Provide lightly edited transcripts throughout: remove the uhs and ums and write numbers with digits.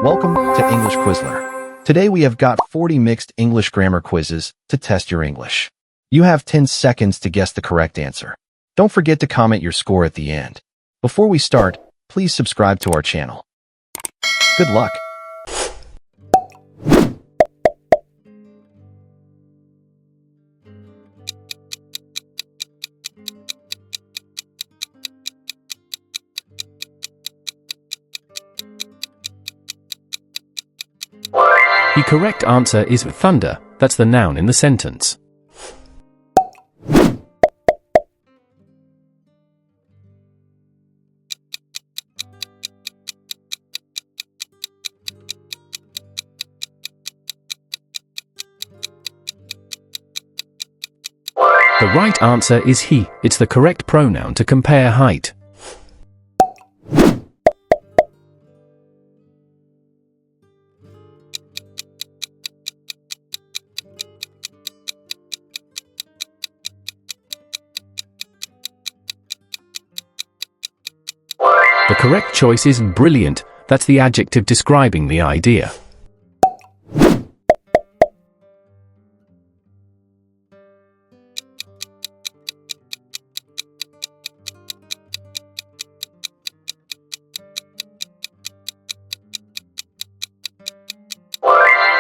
Welcome to English Quizler. Today we have got 40 mixed English grammar quizzes to test your English. You have 10 seconds to guess the correct answer. Don't forget to comment your score at the end. Before we start, please subscribe to our channel. Good luck! The correct answer is thunder. That's the noun in the sentence. The right answer is he. It's the correct pronoun to compare height. The correct choice is brilliant. That's the adjective describing the idea.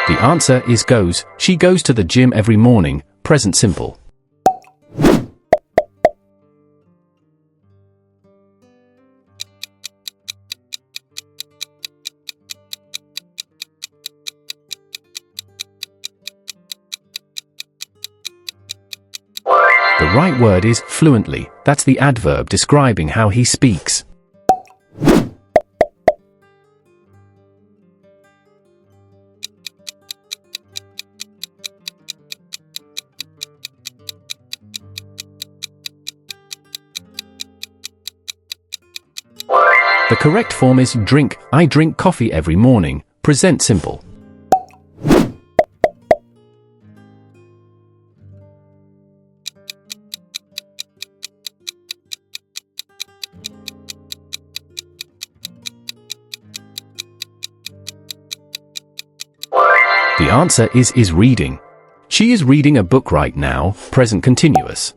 The answer is goes. She goes to the gym every morning. Present simple. The right word is fluently. That's the adverb describing how he speaks. The correct form is drink. I drink coffee every morning. Present simple. The answer is reading. She is reading a book right now. Present continuous.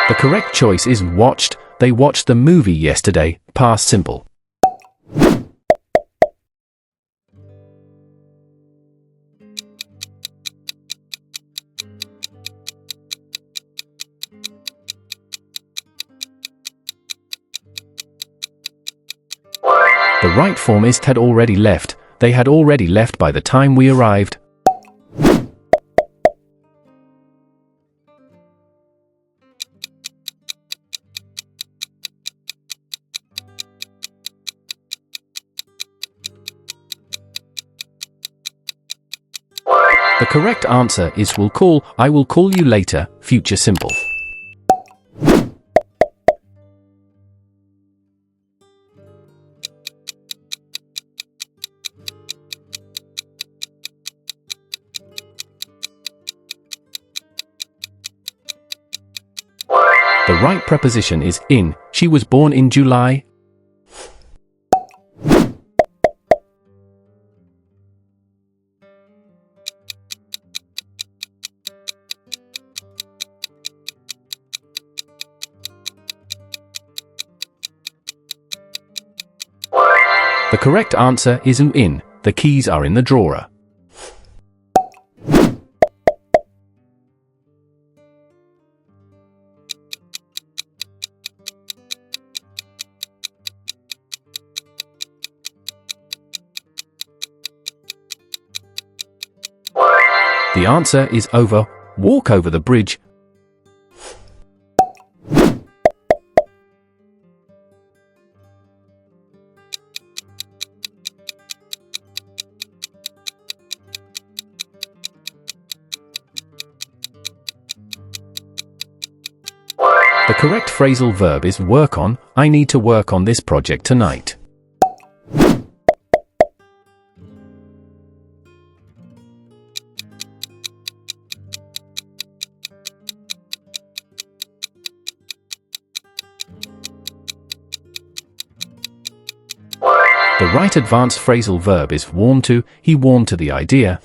The correct choice is watched. They watched the movie yesterday. Past simple. The right form is had already left. They had already left by the time we arrived. The correct answer is will call. I will call you later. Future simple. The right preposition is in. She was born in July. The correct answer is in. The keys are in the drawer. The answer is over. Walk over the bridge. The correct phrasal verb is work on. I need to work on this project tonight. right advanced phrasal verb is warm to. He warmed to the idea.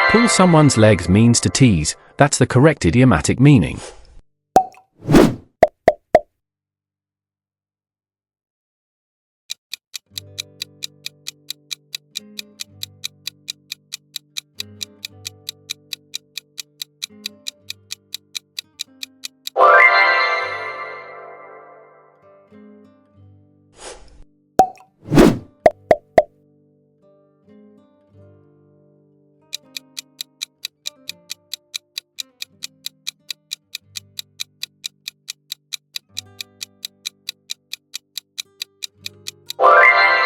Pull someone's legs means to tease. That's the correct idiomatic meaning.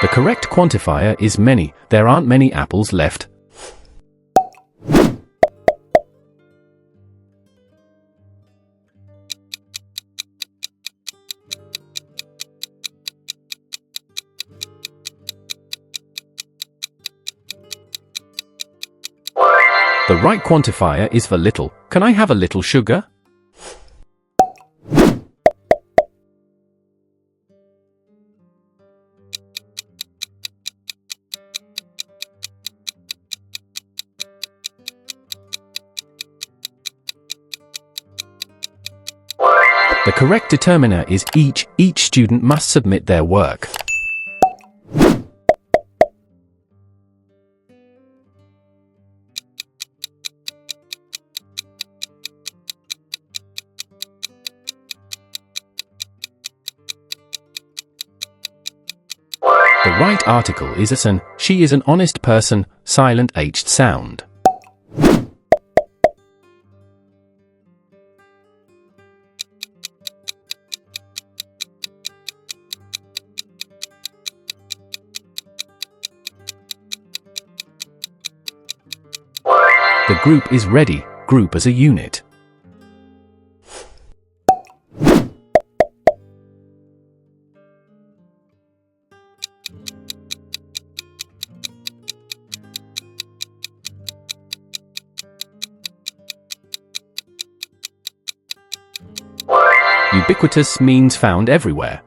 The correct quantifier is many. There aren't many apples left. The right quantifier is for little. Can I have a little sugar? The correct determiner is each. Each student must submit their work. The right article is a son. She is an honest person. Silent H sound. The group is ready. Group as a unit. Ubiquitous means found everywhere.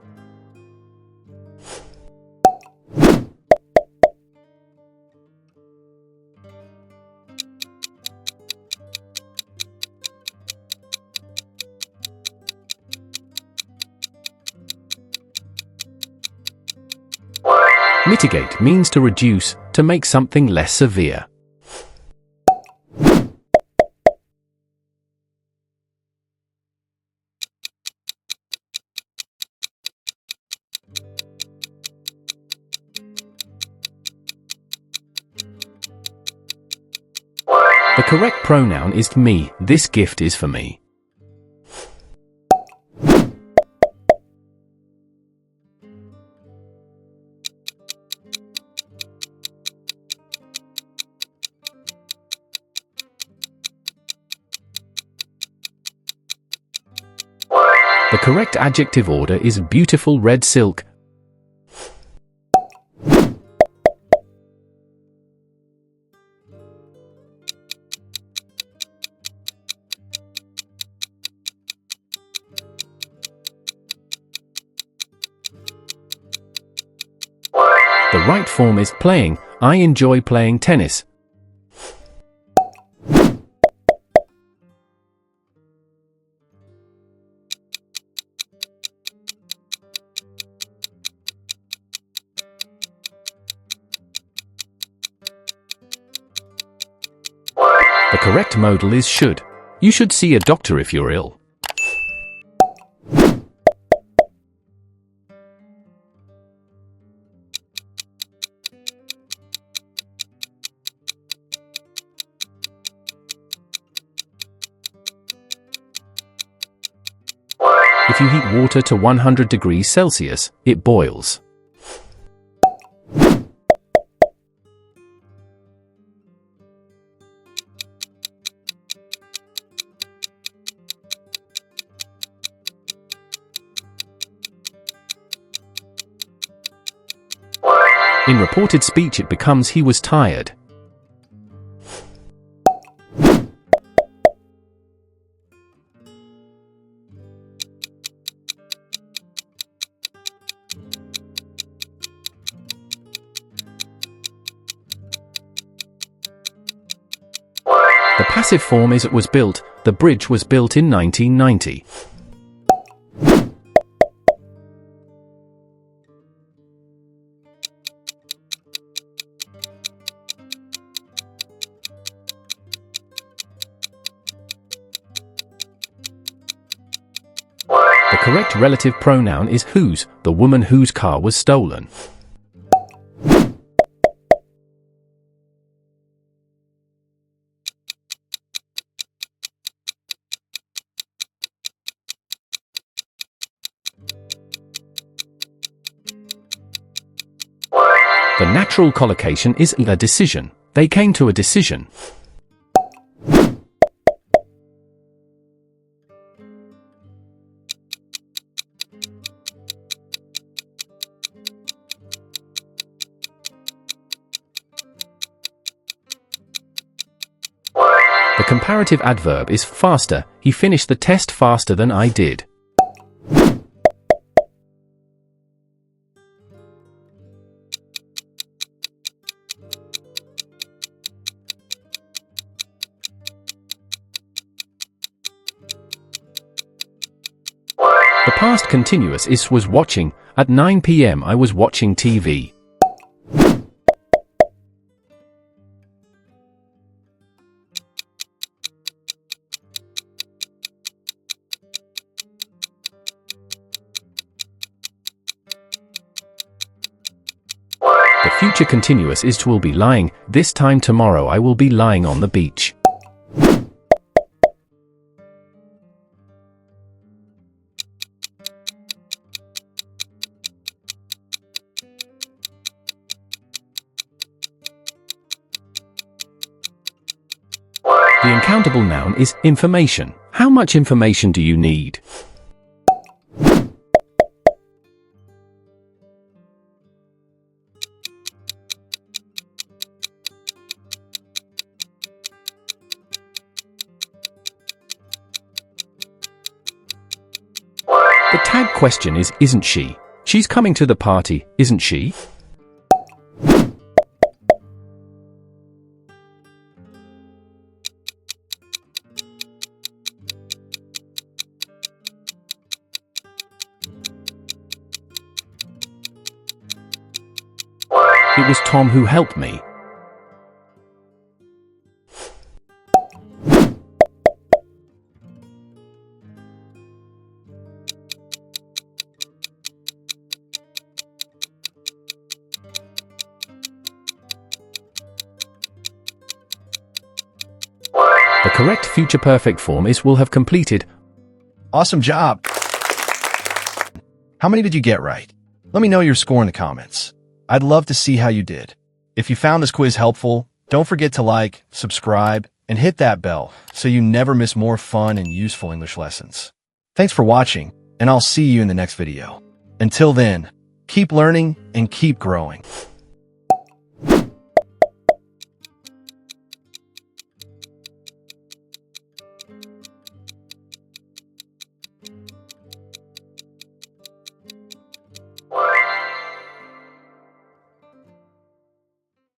Mitigate means to reduce, to make something less severe. The correct pronoun is me. This gift is for me. The correct adjective order is beautiful red silk. The right form is playing. I enjoy playing tennis. The correct modal is should. You should see a doctor if you're ill. If you heat water to 100 degrees Celsius, it boils. In reported speech it becomes he was tired. The passive form is it was built. The bridge was built in 1990. The correct relative pronoun is whose, the woman whose car was stolen. The natural collocation is a decision. They came to a decision. The comparative adverb is faster. He finished the test faster than I did. The past continuous is was watching. At 9 p.m. I was watching TV. The future continuous is will be lying. This time tomorrow I will be lying on the beach. The uncountable noun is information. How much information do you need? The tag question is, isn't she? She's coming to the party, isn't she? It was Tom who helped me. The correct future perfect form is will have completed. Awesome job! How many did you get right? Let me know your score in the comments. I'd love to see how you did. If you found this quiz helpful, don't forget to like, subscribe, and hit that bell so you never miss more fun and useful English lessons. Thanks for watching, and I'll see you in the next video. Until then, keep learning and keep growing.